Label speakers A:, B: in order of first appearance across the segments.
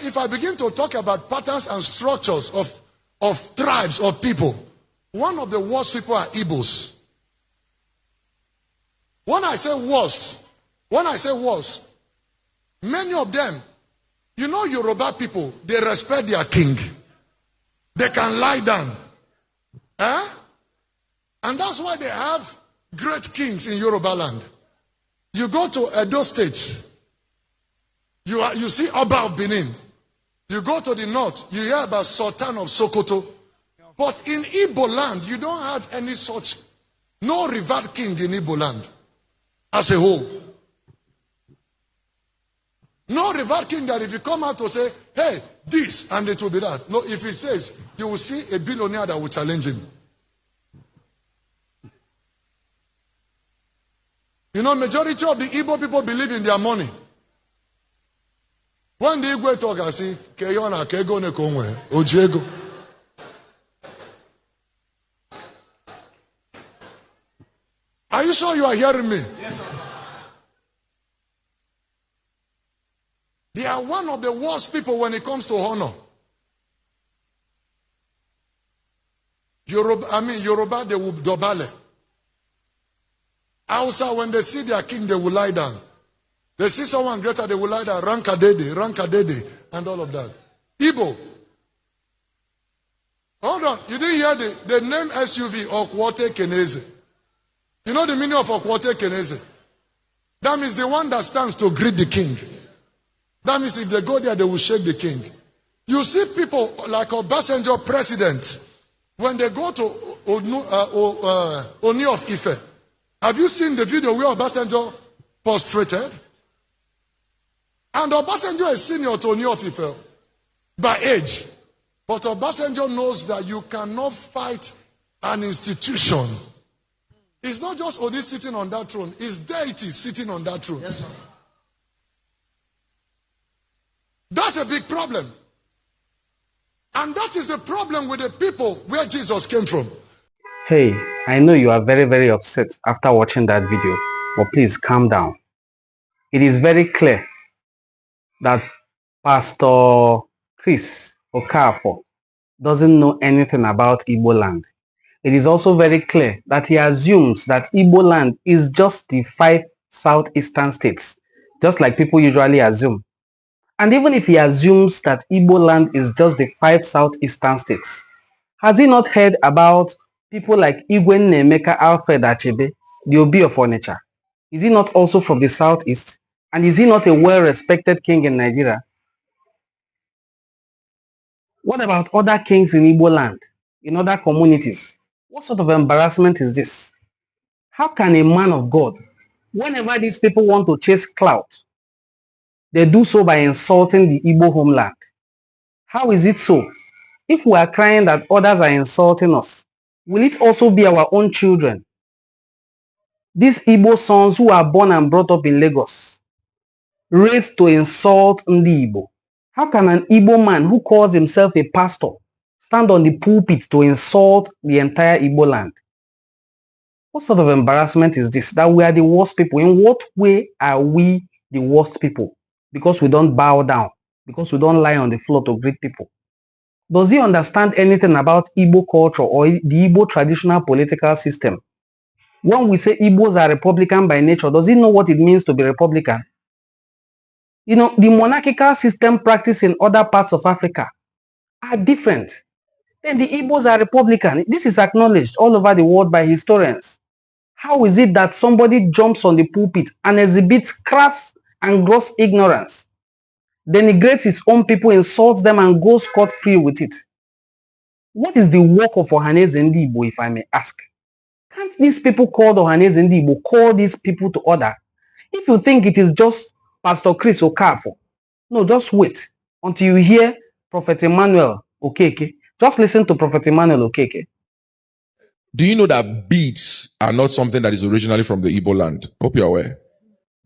A: if I begin to talk about patterns and structures of tribes, of people, one of the worst people are Igbos. When I say worst, many of them, you know, Yoruba people, they respect their king. They can lie down. Eh? And that's why they have great kings in Yoruba land. You go to Edo State, you see Oba of Benin. You go to the north, you hear about Sultan of Sokoto. But in Igbo land, you don't have any such, no revered king in Igbo land as a whole. No revered king that if you come out to say, hey, this, and it will be that. No, if he says, you will see a billionaire that will challenge him. You know, majority of the Igbo people believe in their money. When the Igbo talk, I say, Keyona, Kego ne Kongwe, Ojego. Are you sure you are hearing me? Yes, sir. They are one of the worst people when it comes to honor. Yoruba, they will dobale. Hausa, when they see their king, they will lie down. They see someone greater, they will lie down. Rankadede, and all of that. Igbo. Hold on. You didn't hear the name SUV, Okwote Keneze. You know the meaning of Okwote Keneze? That means the one that stands to greet the king. That means if they go there, they will shake the king. You see people like Obasanjo president, when they go to Oni of Ife. Have you seen the video where Obasanjo prostrated? And Obasanjo is senior to Oni of Ife by age. But Obasanjo knows that you cannot fight an institution. It's not just Oni sitting on that throne. It's deity sitting on that throne. Yes, sir. That's a big problem. And that is the problem with the people where Jesus came from.
B: Hey, I know you are very, very upset after watching that video, but please calm down. It is very clear that Pastor Chris Okafor doesn't know anything about Igbo land. It is also very clear that he assumes that Igbo land is just the 5 southeastern states, just like people usually assume. And even if he assumes that Igbo land is just the 5 southeastern states, has he not heard about people like Igwe Nemeka Alfred Achebe, the Obi of Onitsha? Is he not also from the southeast? And is he not a well-respected king in Nigeria? What about other kings in Igbo land, in other communities? What sort of embarrassment is this? How can a man of God, whenever these people want to chase clout, they do so by insulting the Igbo homeland? How is it so? If we are crying that others are insulting us, will it also be our own children? These Igbo sons who are born and brought up in Lagos, raised to insult Ndi Igbo. How can an Igbo man who calls himself a pastor stand on the pulpit to insult the entire Igbo land? What sort of embarrassment is this? That we are the worst people. In what way are we the worst people? Because we don't bow down, because we don't lie on the floor to greet people. Does he understand anything about Igbo culture or the Igbo traditional political system? When we say Igbos are Republican by nature, does he know what it means to be Republican? You know, the monarchical system practiced in other parts of Africa are different. Then the Igbos are Republican. This is acknowledged all over the world by historians. How is it that somebody jumps on the pulpit and exhibits crass and gross ignorance, denigrates his own people, insults them, and goes scot-free with it? What is the work of Ohaneze Ndi Igbo, if I may ask? Can't these people called Ohaneze Ndi Igbo call these people to order? If you think it is just Pastor Chris Okafor, no, just wait until you hear Prophet Emmanuel Okeke. Just listen to Prophet Emmanuel Okeke.
C: Do you know that beads are not something that is originally from the Igbo land? Hope you're aware.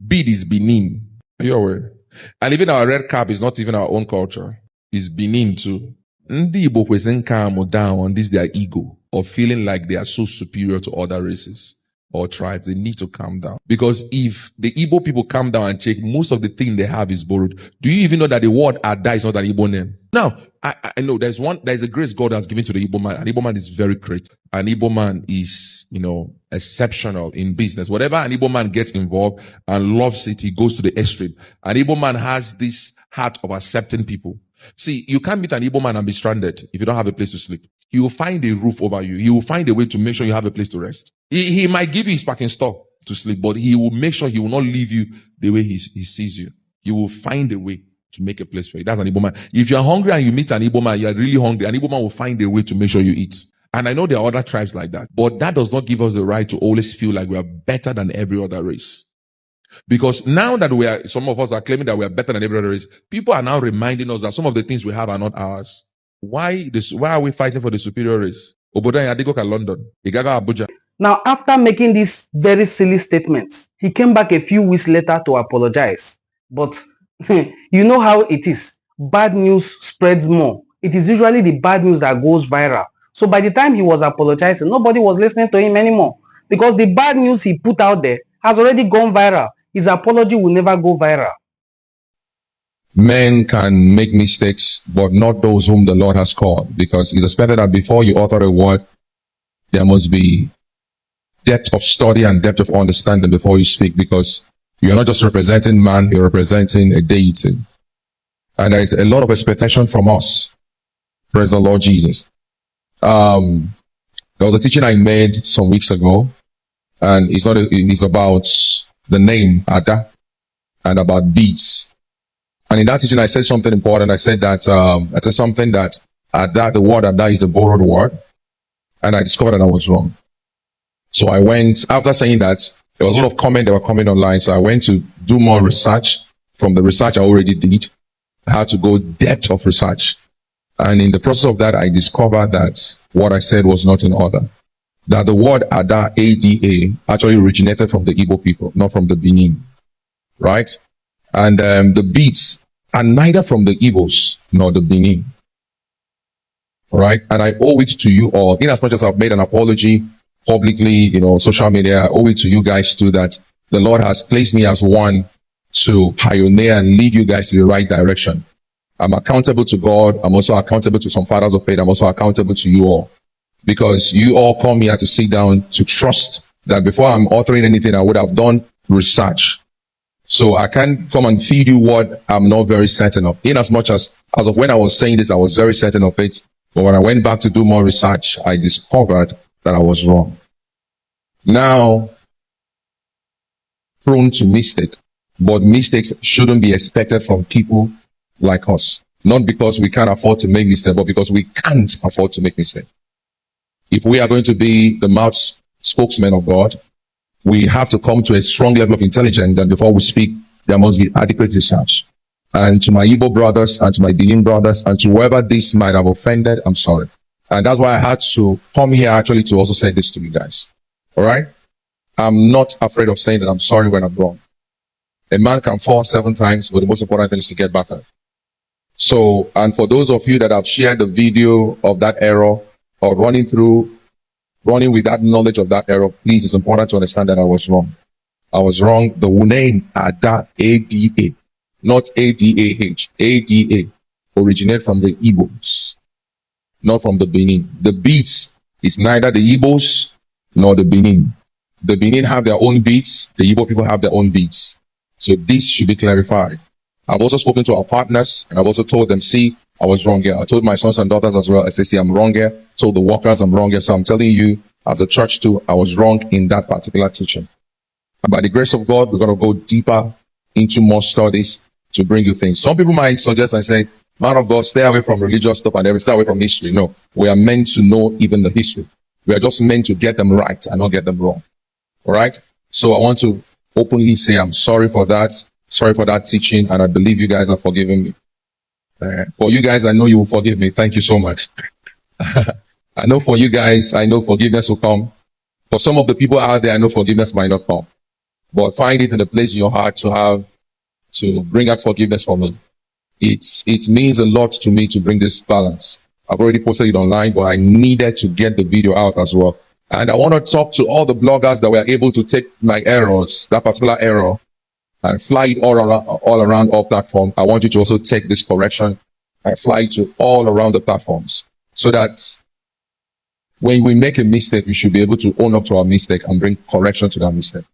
C: Bead is Benin. Are you aware? And even our red cap is not even our own culture. It's Benin too. Ndị Igbo kwesịrị calm down on this their ego of feeling like they are so superior to other races. or tribes, they need to calm down. Because if the Igbo people calm down and check, most of the thing they have is borrowed. Do you even know that the word Ada is not an Igbo name? Now, I know there's a grace God has given to the Igbo man. An Igbo man is very great. An Igbo man is, exceptional in business. Whatever an Igbo man gets involved and loves it, he goes to the extreme. An Igbo man has this heart of accepting people. See, you can't meet an Igbo man and be stranded if you don't have a place to sleep. He will find a roof over you. He will find a way to make sure you have a place to rest. He might give you his parking stall to sleep, but he will make sure he will not leave you the way he sees you. He will find a way to make a place for you. That's an Igbo man. If you're hungry and you meet an Igbo man, you're really hungry, an Igbo man will find a way to make sure you eat. And I know there are other tribes like that, but that does not give us the right to always feel like we are better than every other race. Because now that some of us are claiming that we are better than every other race, people are now reminding us that some of the things we have are not ours. Why are we fighting for the superior race? Obodo Yadigo London, Igaga Abuja.
B: Now, after making this very silly statement, he came back a few weeks later to apologize. But you know how it is. Bad news spreads more. It is usually the bad news that goes viral. So by the time he was apologizing, nobody was listening to him anymore. Because the bad news he put out there has already gone viral. His apology will never go viral.
D: Men can make mistakes, but not those whom the Lord has called, because it's expected that before you utter a word, there must be depth of study and depth of understanding before you speak, because you're not just representing man, you're representing a deity. And there is a lot of expectation from us. Praise the Lord Jesus. There was a teaching I made some weeks ago, and it's about the name Ada and about beats. And in that teaching, I said something important. I said that Ada, the word Ada is a borrowed word. And I discovered that I was wrong. So I went, after saying that, there was a lot of comment that were coming online. So I went to do more research from the research I already did. I had to go depth of research. And in the process of that, I discovered that what I said was not in order. That the word Ada, A-D-A, actually originated from the Igbo people, not from the Benin. Right? And the beats are neither from the Igbos nor the Benin. Right? And I owe it to you all, in as much as I've made an apology publicly, social media, I owe it to you guys too, that the Lord has placed me as one to pioneer and lead you guys to the right direction. I'm accountable to God. I'm also accountable to some fathers of faith. I'm also accountable to you all, because you all come here to sit down to trust that before I'm authoring anything, I would have done research. So I can't come and feed you what I'm not very certain of. In as much as of when I was saying this, I was very certain of it. But when I went back to do more research, I discovered that I was wrong. Now, prone to mistake, but mistakes shouldn't be expected from people like us. Not because we can't afford to make mistakes, but because we can't afford to make mistakes. If we are going to be the mouth spokesman of God, we have to come to a strong level of intelligence that before we speak, there must be adequate research. And to my Igbo brothers and to my Benin brothers and to whoever this might have offended, I'm sorry. And that's why I had to come here actually to also say this to you guys. All right? I'm not afraid of saying that I'm sorry when I'm wrong. A man can fall 7 times, but the most important thing is to get back up. So, and for those of you that have shared the video of that error or running with that knowledge of that error, please, it's important to understand that I was wrong. I was wrong. The name Ada, A-D-A, not A-D-A-H, A-D-A, originate from the Igbos, not from the Benin. The beats is neither the Igbos nor the Benin. The Benin have their own beats. The Igbo people have their own beats. So this should be clarified. I've also spoken to our partners, and I've also told them, see, I was wrong here. I told my sons and daughters as well. I say, see, I'm wrong here. Told the workers I'm wrong here. So I'm telling you, as a church too, I was wrong in that particular teaching. And by the grace of God, we're going to go deeper into more studies to bring you things. Some people might suggest and say, man of God, stay away from religious stuff and everything, stay away from history. No, we are meant to know even the history. We are just meant to get them right and not get them wrong. All right? So I want to openly say I'm sorry for that. Sorry for that teaching, and I believe you guys are forgiving me. For you guys, I know you will forgive me. Thank you so much. I know for you guys, I know forgiveness will come. For some of the people out there, I know forgiveness might not come. But find it in a place in your heart to bring out forgiveness for me. It means a lot to me to bring this balance. I've already posted it online, but I needed to get the video out as well. And I want to talk to all the bloggers that were able to take my errors, that particular error, and fly it all around all platforms. I want you to also take this correction and fly it to all around the platforms, so that when we make a mistake, we should be able to own up to our mistake and bring correction to that mistake.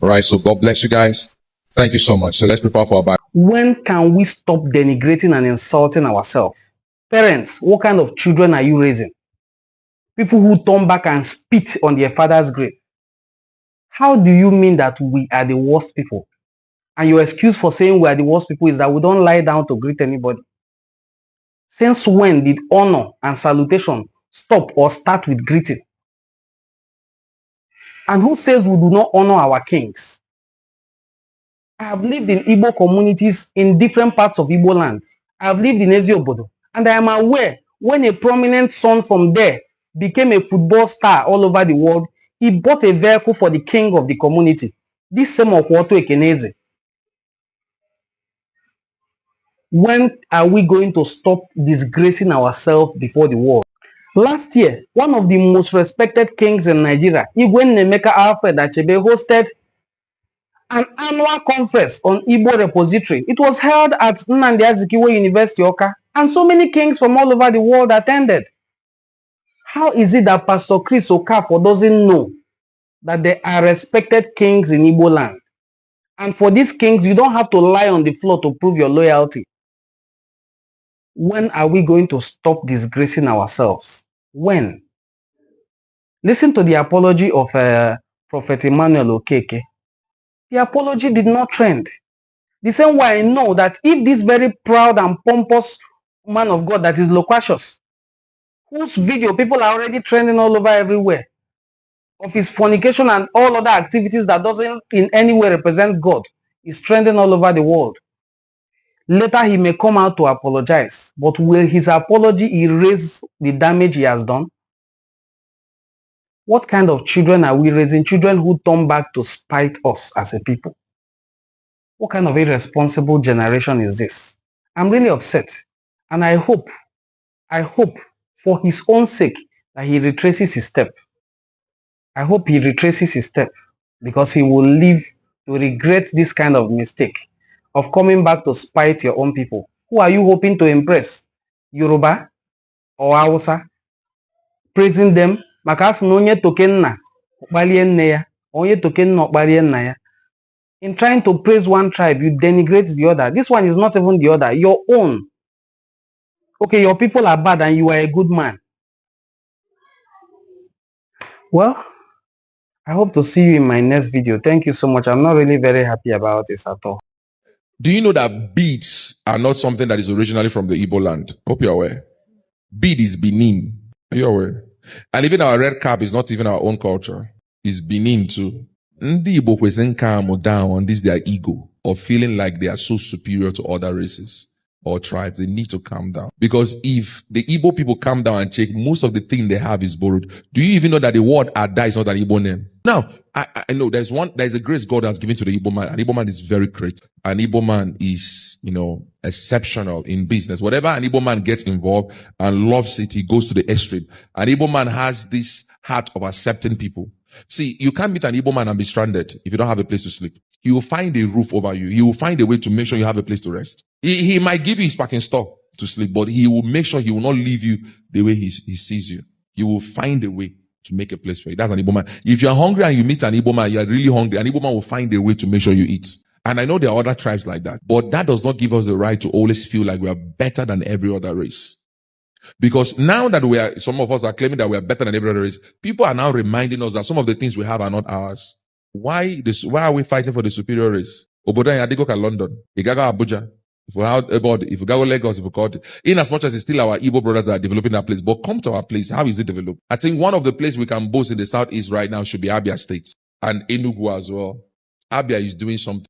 D: All right. So God bless you guys. Thank you so much. So let's prepare for our Bible.
B: When can we stop denigrating and insulting ourselves? Parents, what kind of children are you raising? People who turn back and spit on their father's grave. How do you mean that we are the worst people? And your excuse for saying we are the worst people is that we don't lie down to greet anybody. Since when did honor and salutation stop or start with greeting? And who says we do not honor our kings? I have lived in Igbo communities in different parts of Igbo land. I have lived in Eziobodo, and I am aware when a prominent son from there became a football star all over the world, he bought a vehicle for the king of the community. This same Okwoto Ekeneze. When are we going to stop disgracing ourselves before the world? Last year, one of the most respected kings in Nigeria, Igwe Nnemeka Alfred Achebe, hosted an annual conference on Igbo repository. It was held at Nnamdi Azikiwe University, Oka, and so many kings from all over the world attended. How is it that Pastor Chris Okafor doesn't know that there are respected kings in Igbo land? And for these kings, you don't have to lie on the floor to prove your loyalty. When are we going to stop disgracing ourselves? When? Listen to the apology of Prophet Emmanuel Okeke. The apology did not trend. The same way I know that if this very proud and pompous man of God that is loquacious, whose video people are already trending all over everywhere, of his fornication and all other activities that doesn't in any way represent God, is trending all over the world. Later he may come out to apologize, but will his apology erase the damage he has done? What kind of children are we raising? Children who turn back to spite us as a people. What kind of irresponsible generation is this? I'm really upset, and I hope for his own sake that he retraces his step. I hope he retraces his step, because he will live to regret this kind of mistake of coming back to spite your own people. Who are you hoping to impress? Yoruba or Hausa? Praising them? Maka asị na onye toke nna ọkpalie nne ya, onye toke nna ọkpalie nna ya. In trying to praise one tribe, you denigrate the other. This one is not even the other, your own. Okay, your people are bad and you are a good man. Well, I hope to see you in my next video. Thank you so much. I'm not really very happy about this at all.
C: Do you know that beads are not something that is originally from the Igbo land? Hope you're aware. Bead is Benin. Are you aware? And even our red cap is not even our own culture. It's Benin too. Ndị Igbo kwesịrị calm down on this their ego of feeling like they are so superior to other races or tribes. They need to calm down. Because if the Igbo people calm down and check, most of the thing they have is borrowed. Do you even know that the word Ada is not an Igbo name? Now, I know there's a grace God has given to the Igbo man. An Igbo man is very great. An Igbo man is, exceptional in business. Whatever an Igbo man gets involved and loves it, he goes to the extreme. An Igbo man has this heart of accepting people. See, you can't meet an Igbo man and be stranded if you don't have a place to sleep. He will find a roof over you. He will find a way to make sure you have a place to rest. He might give you his parking stall to sleep, but he will make sure he will not leave you the way he sees you. He will find a way to make a place for you. That's an Igbo man. If you're hungry and you meet an Igbo man, you're really hungry, an Igbo man will find a way to make sure you eat. And I know there are other tribes like that, but that does not give us the right to always feel like we are better than every other race. Because now that some of us are claiming that we are better than every other race, people are now reminding us that some of the things we have are not ours. Why are we fighting for the superior race? Obodo anyị adịgo ka London, Igago Abuja, if we go Lagos, if we go, in as much as it's still our Igbo brothers that are developing that place, but come to our place. How is it developed? I think one of the places we can boast in the southeast right now should be Abia State and Enugu as well. Abia is doing something.